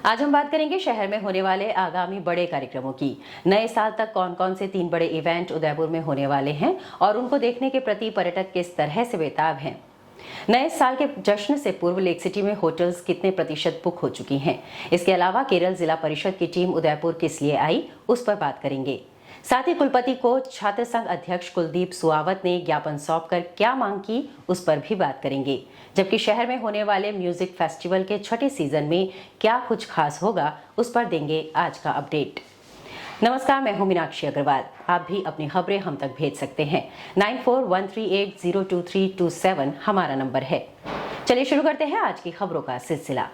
आज हम बात करेंगे शहर में होने वाले आगामी बड़े कार्यक्रमों की। नए साल तक कौन कौन से 3 बड़े इवेंट उदयपुर में होने वाले हैं और उनको देखने के प्रति पर्यटक किस तरह से बेताब हैं। नए साल के जश्न से पूर्व लेक सिटी में होटल्स कितने प्रतिशत बुक हो चुकी हैं। इसके अलावा केरल जिला परिषद की टीम उदयपुर किस लिए आई, उस पर बात करेंगे। साथ ही कुलपति को छात्र संघ अध्यक्ष कुलदीप सुआवत ने ज्ञापन सौंपकर क्या मांग की, उस पर भी बात करेंगे। जबकि शहर में होने वाले म्यूजिक फेस्टिवल के छठे सीजन में क्या कुछ खास होगा, उस पर देंगे आज का अपडेट। नमस्कार, मैं हूं मीनाक्षी अग्रवाल। आप भी अपनी खबरें हम तक भेज सकते हैं। 9413802327 हमारा नंबर है। चलिए शुरू करते हैं आज की खबरों का सिलसिला।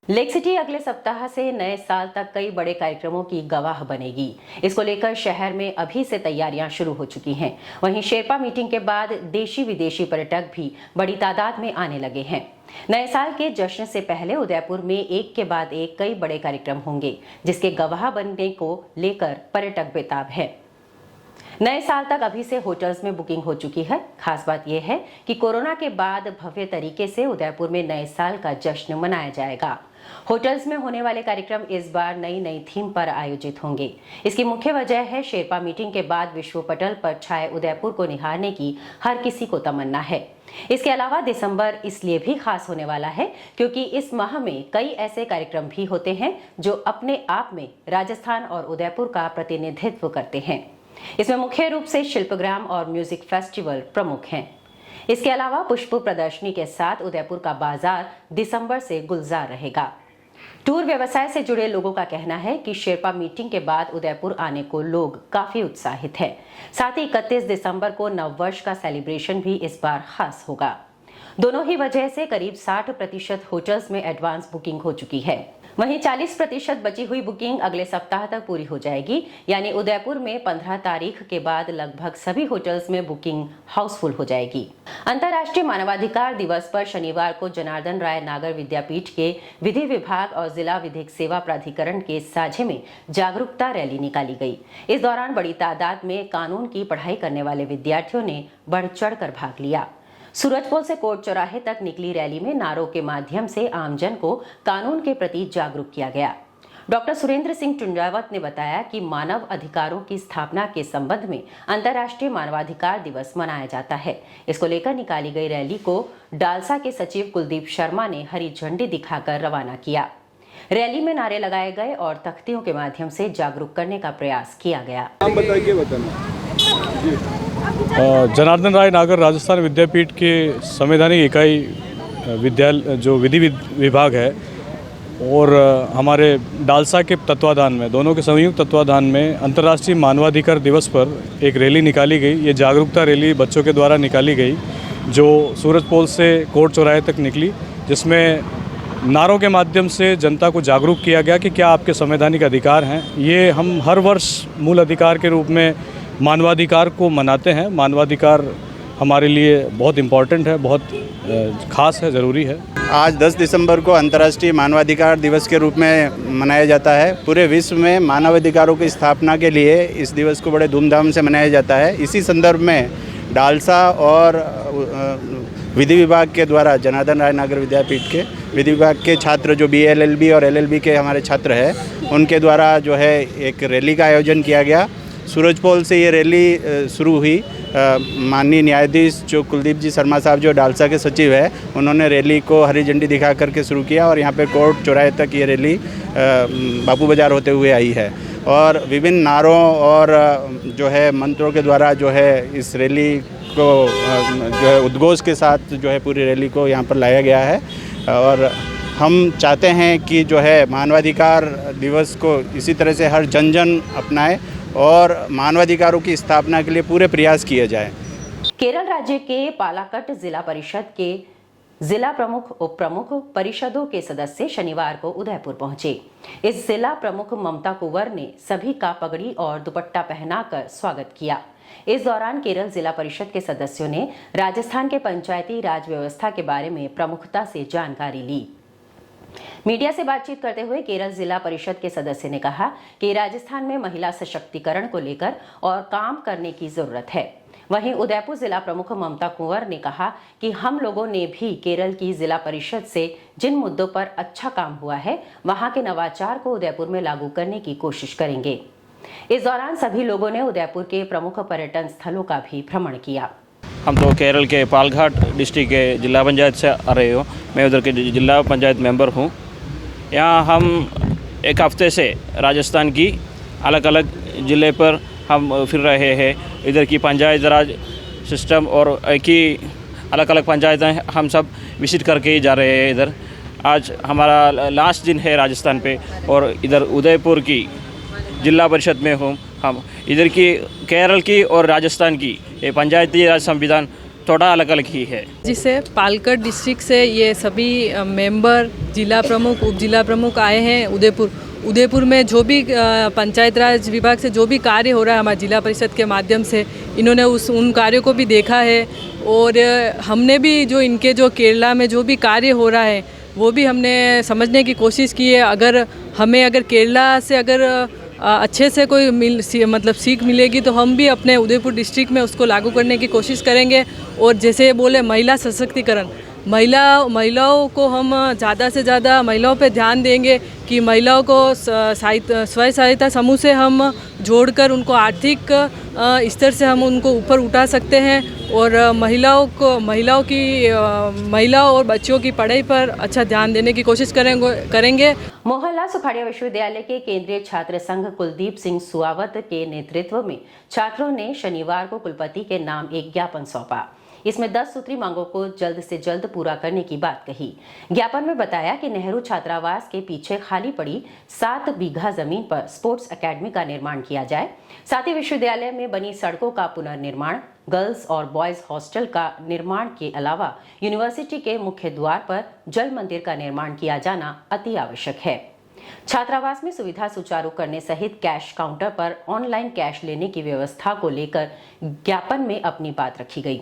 लेक सिटी अगले सप्ताह से नए साल तक कई बड़े कार्यक्रमों की गवाह बनेगी। इसको लेकर शहर में अभी से तैयारियां शुरू हो चुकी हैं। वहीं शेरपा मीटिंग के बाद देशी विदेशी पर्यटक भी बड़ी तादाद में आने लगे हैं। नए साल के जश्न से पहले उदयपुर में एक के बाद एक कई बड़े कार्यक्रम होंगे, जिसके गवाह बनने को लेकर पर्यटक बेताब है। नए साल तक अभी से होटल्स में बुकिंग हो चुकी है। खास बात यह है कि कोरोना के बाद भव्य तरीके से उदयपुर में नए साल का जश्न मनाया जाएगा। होटल्स में होने वाले कार्यक्रम इस बार नई थीम पर आयोजित होंगे। इसकी मुख्य वजह है शेरपा मीटिंग के बाद विश्व पटल पर छाए उदयपुर को निहारने की हर किसी को तमन्ना है। इसके अलावा दिसंबर इसलिए भी खास होने वाला है क्योंकि इस माह में कई ऐसे कार्यक्रम भी होते हैं जो अपने आप में राजस्थान और उदयपुर का प्रतिनिधित्व करते हैं। इसमें मुख्य रूप से शिल्पग्राम और म्यूजिक फेस्टिवल प्रमुख हैं। इसके अलावा पुष्प प्रदर्शनी के साथ उदयपुर का बाजार दिसंबर से गुलजार रहेगा। टूर व्यवसाय से जुड़े लोगों का कहना है कि शेरपा मीटिंग के बाद उदयपुर आने को लोग काफी उत्साहित है। साथ ही 31 दिसंबर को नववर्ष का सेलिब्रेशन भी इस बार खास होगा। दोनों ही वजह से करीब 60% होटल्स में एडवांस बुकिंग हो चुकी है। वहीं 40% बची हुई बुकिंग अगले सप्ताह तक पूरी हो जाएगी। यानी उदयपुर में 15 तारीख के बाद लगभग सभी होटल्स में बुकिंग हाउसफुल हो जाएगी। अंतर्राष्ट्रीय मानवाधिकार दिवस पर शनिवार को जनार्दन राय नागर विद्यापीठ के विधि विभाग और जिला विधिक सेवा प्राधिकरण के साझे में जागरूकता रैली निकाली गई। इस दौरान बड़ी तादाद में कानून की पढ़ाई करने वाले विद्यार्थियों ने बढ़ चढ़ कर भाग लिया। सूरजपोल से कोर्ट चौराहे तक निकली रैली में नारों के माध्यम से आमजन को कानून के प्रति जागरूक किया गया। डॉक्टर सुरेंद्र सिंह टुंजावत ने बताया कि मानव अधिकारों की स्थापना के संबंध में अंतर्राष्ट्रीय मानवाधिकार दिवस मनाया जाता है। इसको लेकर निकाली गई रैली को डालसा के सचिव कुलदीप शर्मा ने हरी झंडी दिखाकर रवाना किया। रैली में नारे लगाए गए और तख्तियों के माध्यम से जागरूक करने का प्रयास किया गया। जनार्दन राय नागर राजस्थान विद्यापीठ के संवैधानिक इकाई विद्यालय जो विधि विभाग है और हमारे डालसा के तत्वाधान में, दोनों के संयुक्त तत्वाधान में अंतर्राष्ट्रीय मानवाधिकार दिवस पर एक रैली निकाली गई। ये जागरूकता रैली बच्चों के द्वारा निकाली गई जो सूरजपोल से कोर्ट चौराहे तक निकली, जिसमें नारों के माध्यम से जनता को जागरूक किया गया कि क्या आपके संवैधानिक अधिकार हैं। ये हम हर वर्ष मूल अधिकार के रूप में मानवाधिकार को मनाते हैं। मानवाधिकार हमारे लिए बहुत इम्पॉर्टेंट है, बहुत खास है, ज़रूरी है। आज 10 दिसंबर को अंतर्राष्ट्रीय मानवाधिकार दिवस के रूप में मनाया जाता है। पूरे विश्व में मानवाधिकारों की स्थापना के लिए इस दिवस को बड़े धूमधाम से मनाया जाता है। इसी संदर्भ में डालसा और विधि विभाग के द्वारा जनार्दन राय नागर विद्यापीठ के विधि विभाग के छात्र जो BA LLB और LLB के हमारे छात्र हैं, उनके द्वारा जो है एक रैली का आयोजन किया गया। सूरजपोल से ये रैली शुरू हुई। माननीय न्यायाधीश जो कुलदीप जी शर्मा साहब जो डालसा के सचिव है, उन्होंने रैली को हरी झंडी दिखा करके शुरू किया और यहाँ पे कोर्ट चौराहे तक ये रैली बापू बाजार होते हुए आई है। और विभिन्न नारों और जो है मंत्रों के द्वारा जो है इस रैली को जो है उद्घोष के साथ जो है पूरी रैली को यहाँ पर लाया गया है। और हम चाहते हैं कि जो है मानवाधिकार दिवस को इसी तरह से हर जन अपनाए और मानवाधिकारों की स्थापना के लिए पूरे प्रयास किए जाए। केरल राज्य के पालाकट जिला परिषद के जिला प्रमुख, उप प्रमुख, परिषदों के सदस्य शनिवार को उदयपुर पहुंचे। इस जिला प्रमुख ममता कुंवर ने सभी का पगड़ी और दुपट्टा पहनाकर स्वागत किया। इस दौरान केरल जिला परिषद के सदस्यों ने राजस्थान के पंचायती राज व्यवस्था के बारे में प्रमुखता से जानकारी ली। मीडिया से बातचीत करते हुए केरल जिला परिषद के सदस्य ने कहा कि राजस्थान में महिला सशक्तिकरण को लेकर और काम करने की जरूरत है। वहीं उदयपुर जिला प्रमुख ममता कुंवर ने कहा कि हम लोगों ने भी केरल की जिला परिषद से जिन मुद्दों पर अच्छा काम हुआ है वहां के नवाचार को उदयपुर में लागू करने की कोशिश करेंगे। इस दौरान सभी लोगों ने उदयपुर के प्रमुख पर्यटन स्थलों का भी भ्रमण किया। हम तो केरल के पालघाट डिस्ट्रिक्ट के जिला पंचायत से आ रहे हो। मैं उधर के जिला पंचायत मेंबर हूँ। यहाँ हम एक हफ्ते से राजस्थान की अलग अलग ज़िले पर हम फिर रहे हैं। इधर की पंचायत राज सिस्टम और एक ही अलग अलग पंचायतें हम सब विजिट करके ही जा रहे हैं इधर। आज हमारा लास्ट दिन है राजस्थान पे और इधर उदयपुर की जिला परिषद में हूँ। हम इधर की केरल की और राजस्थान की ये पंचायती राज संविधान थोड़ा अलग अलग ही है। जिसे पालघाट डिस्ट्रिक्ट से ये सभी मेंबर, जिला प्रमुख, उप जिला प्रमुख आए हैं उदयपुर में जो भी पंचायत राज विभाग से जो भी कार्य हो रहा है हमारे जिला परिषद के माध्यम से इन्होंने उन कार्यों को भी देखा है। और हमने भी जो इनके जो केरला में जो भी कार्य हो रहा है वो भी हमने समझने की कोशिश की है। अगर केरला से अगर अच्छे से कोई मतलब सीख मिलेगी तो हम भी अपने उदयपुर डिस्ट्रिक्ट में उसको लागू करने की कोशिश करेंगे। और जैसे बोले महिला सशक्तिकरण, महिलाओं को हम ज़्यादा से ज़्यादा महिलाओं पे ध्यान देंगे कि महिलाओं को स्वयं सहायता समूह से हम जोड़कर उनको आर्थिक स्तर से हम उनको ऊपर उठा सकते हैं। और महिलाओं और बच्चों की पढ़ाई पर अच्छा ध्यान देने की कोशिश करेंगे। मोहनलाल सुखाड़िया विश्वविद्यालय के केंद्रीय छात्र संघ कुलदीप सिंह सुआवत के नेतृत्व में छात्रों ने शनिवार को कुलपति के नाम एक ज्ञापन सौंपा। इसमें 10 सूत्री मांगों को जल्द से जल्द पूरा करने की बात कही। ज्ञापन में बताया कि नेहरू छात्रावास के पीछे खाली पड़ी 7 बीघा जमीन पर स्पोर्ट्स एकेडमी का निर्माण किया जाए। साथ ही विश्वविद्यालय में बनी सड़कों का पुनर्निर्माण, गर्ल्स और बॉयज हॉस्टल का निर्माण के अलावा यूनिवर्सिटी के मुख्य द्वार पर जल मंदिर का निर्माण किया जाना अति आवश्यक है। छात्रावास में सुविधा सुचारू करने सहित कैश काउंटर पर ऑनलाइन कैश लेने की व्यवस्था को लेकर ज्ञापन में अपनी बात रखी गई।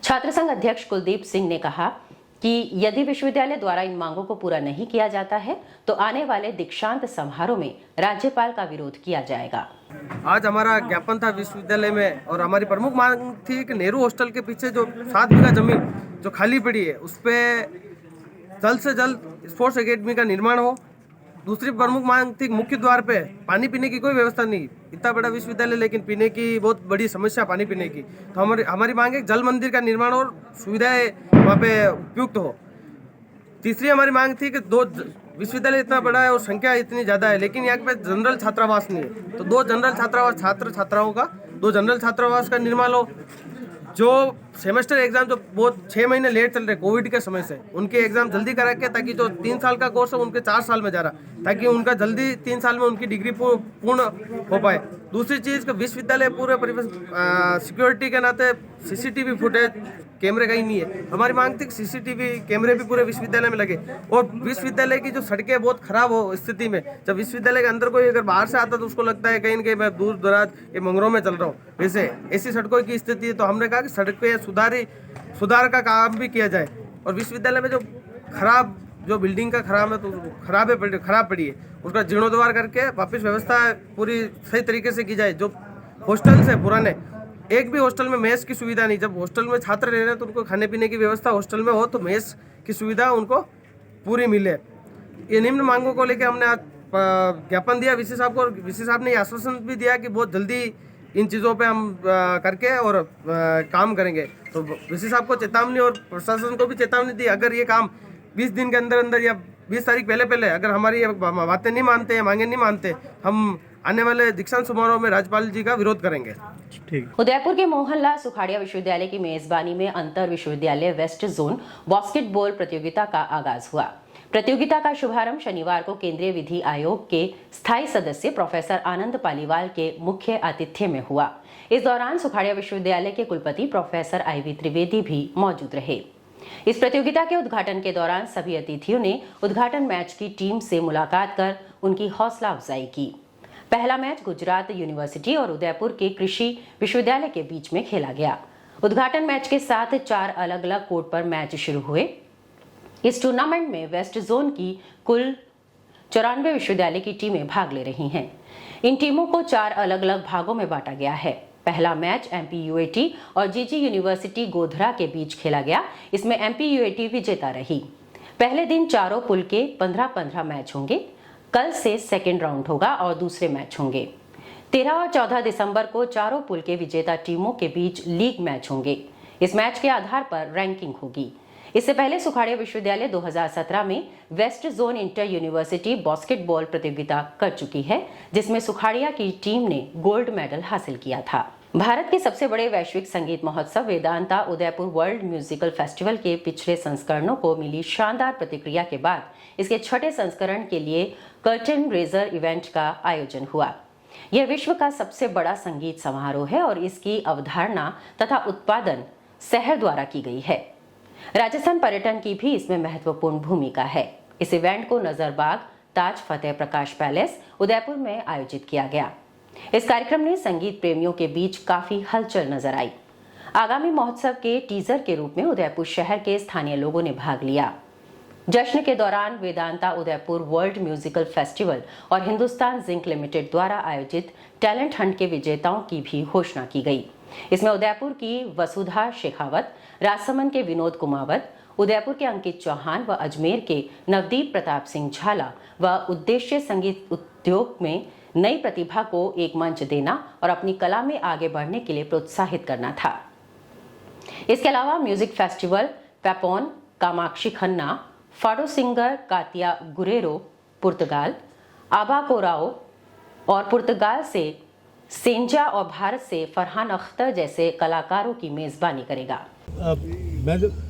छात्र संघ अध्यक्ष कुलदीप सिंह ने कहा कि यदि विश्वविद्यालय द्वारा इन मांगों को पूरा नहीं किया जाता है तो आने वाले दीक्षांत समारोह में राज्यपाल का विरोध किया जाएगा। आज हमारा ज्ञापन था विश्वविद्यालय में और हमारी प्रमुख मांग थी कि नेहरू हॉस्टल के पीछे जो 7 बीघा जमीन जो खाली पड़ी है उस पर जल्द से जल्द स्पोर्ट्स एकेडमी का निर्माण हो। दूसरी प्रमुख मांग थी मुख्य द्वार पे पानी पीने की कोई व्यवस्था नहीं। इतना बड़ा विश्वविद्यालय लेकिन पीने की बहुत बड़ी समस्या पानी पीने की। तो हमारी मांग है जल मंदिर का निर्माण और सुविधाएं वहाँ पे उपयुक्त हो। तीसरी हमारी मांग थी कि विश्वविद्यालय इतना बड़ा है और संख्या इतनी ज़्यादा है लेकिन यहाँ पे जनरल छात्रावास नहीं है तो 2 जनरल छात्रावास छात्राओं का 2 जनरल छात्रावास का निर्माण हो। जो सेमेस्टर एग्जाम जो बहुत 6 महीने लेट चल रहे कोविड के समय से उनके एग्जाम जल्दी करा के ताकि जो 3 साल का कोर्स है उनके 4 साल में जा रहा ताकि उनका जल्दी 3 साल में उनकी डिग्री पूर्ण हो पाए। दूसरी चीज़ कि विश्वविद्यालय पूरे सिक्योरिटी के नाते सीसीटीवी फुटेज कैमरे का ही नहीं है। हमारी मांग थी सीसीटीवी कैमरे भी पूरे विश्वविद्यालय में लगे और विश्वविद्यालय की जो सड़कें बहुत खराब हो स्थिति में जब विश्वविद्यालय के अंदर कोई अगर बाहर से आता तो उसको लगता है कहीं न कहीं मैं दूर दराज ये मंगरों में चल रहा हूँ। वैसे ऐसी सड़कों की स्थिति है तो हमने कहा कि सड़क पे सुधार का काम भी किया जाए। और विश्वविद्यालय में जो बिल्डिंग का खराब पड़ी है उसका जीर्णोद्धार करके वापस व्यवस्था पूरी सही तरीके से की जाए। जो हॉस्टल से पुराने एक भी हॉस्टल में मेस की सुविधा नहीं। जब हॉस्टल में छात्र रह रहे हैं तो उनको खाने पीने की व्यवस्था हॉस्टल में हो तो मेस की सुविधा उनको पूरी मिले। ये निम्न मांगों को लेकर हमने आज ज्ञापन दिया वीसी साहब को और वीसी साहब ने आश्वासन भी दिया कि बहुत जल्दी इन चीज़ों पे हम करके और काम करेंगे। तो वीसी साहब को चेतावनी और प्रशासन को भी चेतावनी दी अगर ये काम 20 दिन के अंदर या 20 तारीख पहले अगर हमारी बातें नहीं मानते या मांगे नहीं मानते हम आने वाले दीक्षांत समारोह में राज्यपाल जी का विरोध करेंगे। उदयपुर के मोहनलाल सुखाड़िया विश्वविद्यालय की मेजबानी में अंतर विश्वविद्यालय वेस्ट जोन बास्केटबॉल प्रतियोगिता का आगाज हुआ। प्रतियोगिता का शुभारंभ शनिवार को केंद्रीय विधि आयोग के स्थायी सदस्य प्रोफेसर आनंद पालीवाल के मुख्य आतिथ्य में हुआ। इस दौरान सुखाड़िया विश्वविद्यालय के कुलपति प्रोफेसर IV त्रिवेदी भी मौजूद रहे। इस प्रतियोगिता के उद्घाटन के दौरान सभी अतिथियों ने उद्घाटन मैच की टीम से मुलाकात कर उनकी हौसला अफजाई की। पहला मैच गुजरात यूनिवर्सिटी और उदयपुर के कृषि विश्वविद्यालय के बीच में खेला गया। उद्घाटन मैच के साथ 4 अलग अलग कोर्ट पर मैच शुरू हुए। इस टूर्नामेंट में वेस्ट जोन की कुल 94 विश्वविद्यालय की टीमें भाग ले रही हैं। इन टीमों को 4 अलग अलग भागों में बांटा गया है। पहला मैच MPUAT और जीजी यूनिवर्सिटी गोधरा के बीच खेला गया। इसमें MPUAT विजेता रही। पहले दिन चारों पुल के 15-15 मैच होंगे। कल से सेकेंड राउंड होगा और दूसरे मैच होंगे। 13 और 14 दिसंबर को चारों पुल के विजेता टीमों के बीच लीग मैच होंगे। इस मैच के आधार पर रैंकिंग होगी। इससे पहले सुखाड़िया विश्वविद्यालय 2017 में west zone inter university basketball प्रतियोगिता कर चुकी है, जिसमें सुखाड़िया की टीम ने गोल्ड मेडल हासिल किया था। भारत के सबसे बड़े वैश्विक संगीत महोत्सव Vedanta Udaipur world musical festival के पिछले संस्करणों को मिली शानदार प्रतिक्रिया के बाद इसके छठे संस्करण के लिए कर्टन रेजर इवेंट का आयोजन हुआ। यह विश्व का सबसे बड़ा संगीत समारोह है और इसकी अवधारणा तथा उत्पादन शहर द्वारा की गई है। राजस्थान पर्यटन की भी इसमें महत्वपूर्ण भूमिका है। इस इवेंट को नजरबाग ताज फतेह प्रकाश पैलेस उदयपुर में आयोजित किया गया। इस कार्यक्रम ने संगीत प्रेमियों के बीच काफी हलचल नजर आई। आगामी महोत्सव के टीजर के रूप में उदयपुर शहर के स्थानीय लोगों ने भाग लिया। जश्न के दौरान Vedanta Udaipur world musical festival और हिंदुस्तान जिंक लिमिटेड द्वारा आयोजित टैलेंट हंट के विजेताओं की भी घोषणा की गई। इसमें उदयपुर की वसुधा शेखावत, राजसमंद के विनोद कुमावत, उदयपुर के अंकित चौहान व अजमेर के नवदीप प्रताप सिंह झाला व उद्देश्य संगीत उद्योग में नई प्रतिभा को एक मंच देना और अपनी कला में आगे बढ़ने के लिए प्रोत्साहित करना था। इसके अलावा music festival Papon, Kamakshi Khanna, fado singer Katia Guerrero पुर्तगाल, आबा कोराओ और पुर्तगाल से सेंजा और भारत से फरहान अख्तर जैसे कलाकारों की मेजबानी करेगा।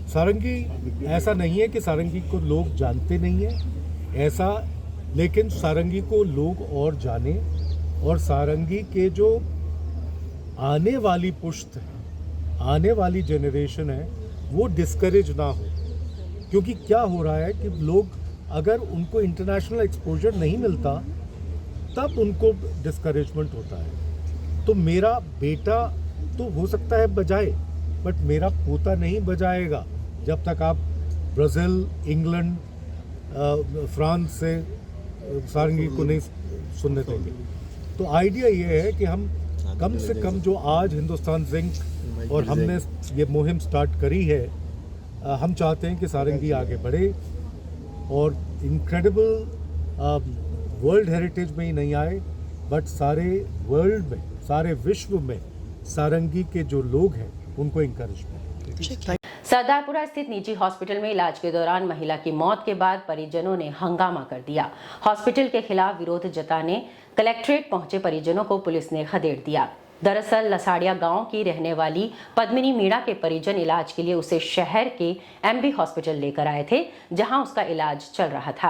सारंगी ऐसा नहीं है कि सारंगी को लोग जानते नहीं है ऐसा, लेकिन सारंगी को लोग और जाने और सारंगी के जो आने वाली पुश्त है, आने वाली जनरेशन है, वो डिस्करेज ना हो। क्योंकि क्या हो रहा है कि लोग अगर उनको इंटरनेशनल एक्सपोजर नहीं मिलता तब उनको डिस्करेजमेंट होता है। तो मेरा बेटा तो हो सकता है बजाए, बट मेरा पोता नहीं बजाएगा जब तक आप ब्राज़ील, इंग्लैंड, फ्रांस से सारंगी को नहीं सुनने देंगे। तो आइडिया ये है कि हम कम से कम जो आज हिंदुस्तान जिंक और हमने ये मुहिम स्टार्ट करी है, हम चाहते हैं कि सारंगी आगे बढ़े और इनक्रेडिबल वर्ल्ड हेरिटेज में ही नहीं आए, बट सारे वर्ल्ड में, सारे विश्व में सारंगी के जो लोग हैं उनको इंकरेजमेंट। सरदारपुरा स्थित निजी हॉस्पिटल में इलाज के दौरान महिला की मौत के बाद परिजनों ने हंगामा कर दिया। हॉस्पिटल के खिलाफ विरोध जताने कलेक्ट्रेट पहुंचे परिजनों को पुलिस ने खदेड़ दिया। दरअसल लसाड़िया गांव की रहने वाली पद्मिनी मीणा के परिजन इलाज के लिए उसे शहर के MB हॉस्पिटल लेकर आए थे, जहां उसका इलाज चल रहा था।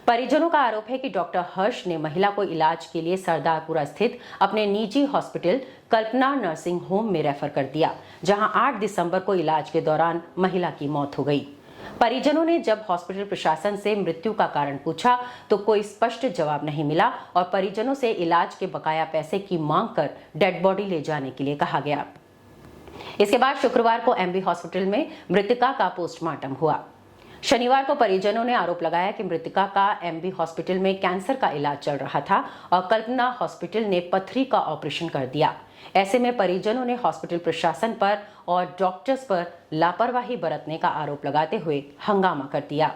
परिजनों का आरोप है कि डॉक्टर हर्ष ने महिला को इलाज के लिए सरदारपुरा स्थित अपने निजी हॉस्पिटल कल्पना नर्सिंग होम में रेफर कर दिया, जहां 8 दिसंबर को इलाज के दौरान महिला की मौत हो गई। परिजनों ने जब हॉस्पिटल प्रशासन से मृत्यु का कारण पूछा तो कोई स्पष्ट जवाब नहीं मिला और परिजनों से इलाज के बकाया पैसे की मांग कर डेड बॉडी ले जाने के लिए कहा गया। इसके बाद शुक्रवार को MB हॉस्पिटल में मृतका का पोस्टमार्टम हुआ। शनिवार को परिजनों ने आरोप लगाया कि मृतका का MB हॉस्पिटल में कैंसर का इलाज चल रहा था और कल्पना हॉस्पिटल ने पथरी का ऑपरेशन कर दिया। ऐसे में परिजनों ने हॉस्पिटल प्रशासन पर और डॉक्टर्स पर लापरवाही बरतने का आरोप लगाते हुए हंगामा कर दिया।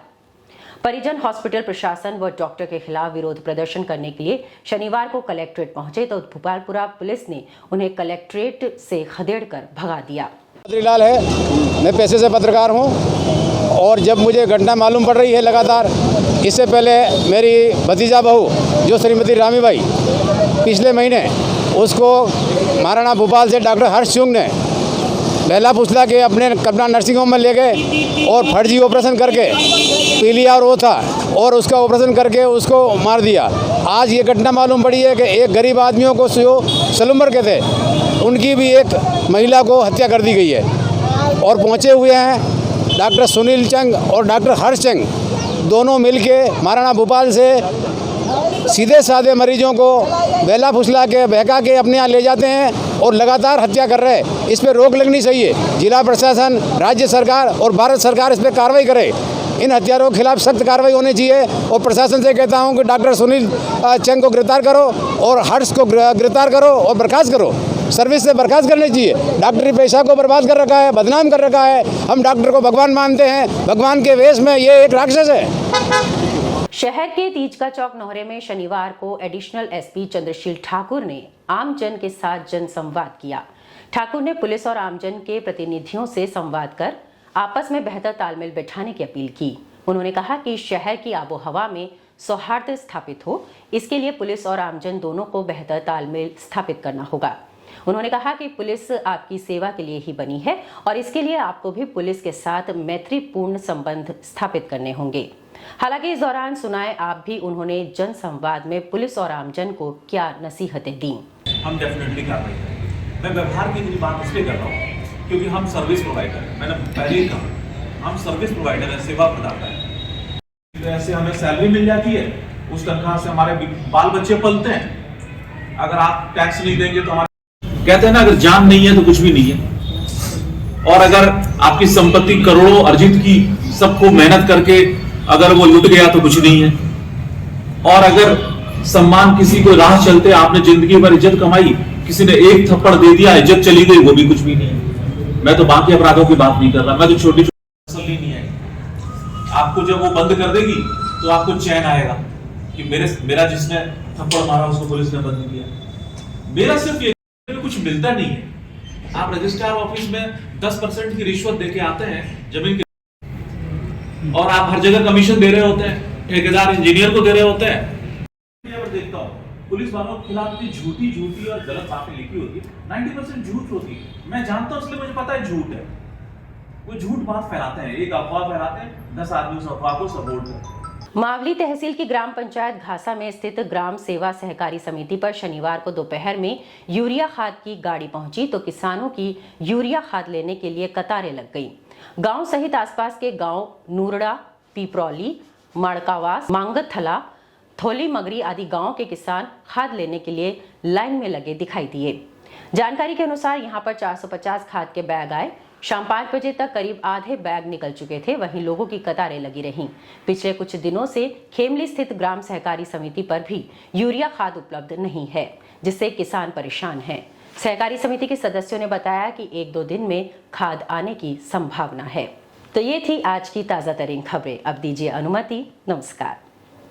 परिजन हॉस्पिटल प्रशासन व डॉक्टर के खिलाफ विरोध प्रदर्शन करने के लिए शनिवार को कलेक्ट्रेट पहुंचे तो भोपालपुरा पुलिस ने उन्हें कलेक्ट्रेट से खदेड़कर भगा दिया। लाल है, मैं पेशे से पत्रकार हूं और जब मुझे घटना मालूम पड़ रही है लगातार, इससे पहले मेरी भतीजा बहू जो श्रीमती रामीबाई पिछले महीने उसको महाराणा भोपाल से डॉक्टर हर्ष चुंग ने बहला फुसला के अपने कल्पना नर्सिंग होम में ले गए और फर्जी ऑपरेशन करके पीलिया रो था और उसका ऑपरेशन करके उसको मार दिया। आज ये घटना मालूम पड़ी है कि एक गरीब आदमियों को जो सलूमर के थे उनकी भी एक महिला को हत्या कर दी गई है और पहुँचे हुए हैं डॉक्टर सुनील चंग और डॉक्टर हर्ष चंग दोनों मिलके महाराणा भोपाल से सीधे साधे मरीजों को बहला फुसला के बहका के अपने यहाँ ले जाते हैं और लगातार हत्या कर रहे हैं। इस पर रोक लगनी चाहिए। जिला प्रशासन, राज्य सरकार और भारत सरकार इस पर कार्रवाई करे। इन हत्यारों के खिलाफ सख्त कार्रवाई होनी चाहिए। और प्रशासन से कहता हूं कि डॉक्टर सुनील चंग को गिरफ्तार करो और हर्ष को गिरफ्तार करो और बर्खास्त करो, सर्विस से बर्खास्त करनी चाहिए। डॉक्टरी पेशा को बर्बाद कर रखा है, बदनाम कर रखा है। हम डॉक्टर को भगवान मानते हैं, भगवान के वेश में ये एक राक्षस है। शहर के तीजका चौक नोहरे में शनिवार को एडिशनल एसपी चंद्रशील ठाकुर ने आमजन के साथ जनसंवाद किया। ठाकुर ने पुलिस और आमजन के प्रतिनिधियों से संवाद कर आपस में बेहतर तालमेल बैठाने की अपील की। उन्होंने कहा कि शहर की आबोहवा में सौहार्द स्थापित हो, इसके लिए पुलिस और आमजन दोनों को बेहतर तालमेल स्थापित करना होगा। उन्होंने कहा कि पुलिस आपकी सेवा के लिए ही बनी है और इसके लिए आपको भी पुलिस के साथ मैत्रीपूर्ण संबंध स्थापित करने होंगे। हालांकि इस दौरान सुनाए आप भी उन्होंने जन संवाद में पुलिस और आमजन को क्या नसीहतें दी। हम डेफिनेटली कार्रवाई करेंगे। मैं व्यवहार की इतनी बात इसलिए कर रहा हूँ क्योंकि हम सर्विस प्रोवाइडर हैं। मैंने पहले ही कहा हम सर्विस प्रोवाइडर हैं, सेवा प्रदाता है। ऐसे हमें सैलरी मिल जाती है, उस तनख्वाह से हमारे बाल बच्चे पलते हैं। अगर आप टैक्स नहीं देंगे तो हमारे कहते हैं ना, अगर जान नहीं है तो कुछ भी नहीं है। और अगर आपकी संपत्ति करोड़ों अर्जित की, सबको मेहनत करके अगर वो लुट गया तो कुछ नहीं है। और अगर सम्मान किसी को राह चलते आपने जिंदगी भर इज्जत कमाई, किसी ने एक थप्पड़ दे दिया, इज्जत चली गई, वो भी कुछ भी नहीं है। मैं तो बाकी अपराधों की बात नहीं कर रहा, मैं तो छोटी छोटी तसल्ली नहीं आएगी। आपको जब वो बंद कर देगी तो आपको चैन आएगा कि मेरा जिसने थप्पड़ मारा उसको पुलिस ने बंद किया। मेरा सिर्फ ये कुछ मिलता नहीं है। आप रजिस्ट्रार ऑफिस में 10% की रिश्वत देके आते हैं जमीन के, और आप हर जगह कमीशन दे रहे होते हैं, ठेकेदार इंजीनियर को दे रहे होते हैं। देखता हूं पुलिस वालों के खिलाफ इतनी झूठी और गलत बातें लिखी होती है, 90% झूठ होती है। मैं जानता हूं, इसलिए मुझे पता है झूठ है। वो झूठ बात फैलाते हैं, एक अफवाह फैलाते हैं, 10 आदमी उस अफवाह को सपोर्ट करते हैं। मावली तहसील की ग्राम पंचायत घासा में स्थित ग्राम सेवा सहकारी समिति पर शनिवार को दोपहर में यूरिया खाद की गाड़ी पहुंची तो किसानों की यूरिया खाद लेने के लिए कतारें लग गईं। गांव सहित आसपास के गांव नूरड़ा, पीपरौली, माड़कावास, मांगथला, थोली मगरी आदि गांव के किसान खाद लेने के लिए लाइन में लगे दिखाई दिए। जानकारी के अनुसार यहां पर 450 खाद के बैग आए। शाम 5 बजे तक करीब आधे बैग निकल चुके थे, वहीं लोगों की कतारें लगी रहीं। पिछले कुछ दिनों से खेमली स्थित ग्राम सहकारी समिति पर भी यूरिया खाद उपलब्ध नहीं है, जिससे किसान परेशान हैं। सहकारी समिति के सदस्यों ने बताया कि 1-2 दिन में खाद आने की संभावना है। तो ये थी आज की ताज़ा तरीन खबरें। अब दीजिए अनुमति। नमस्कार।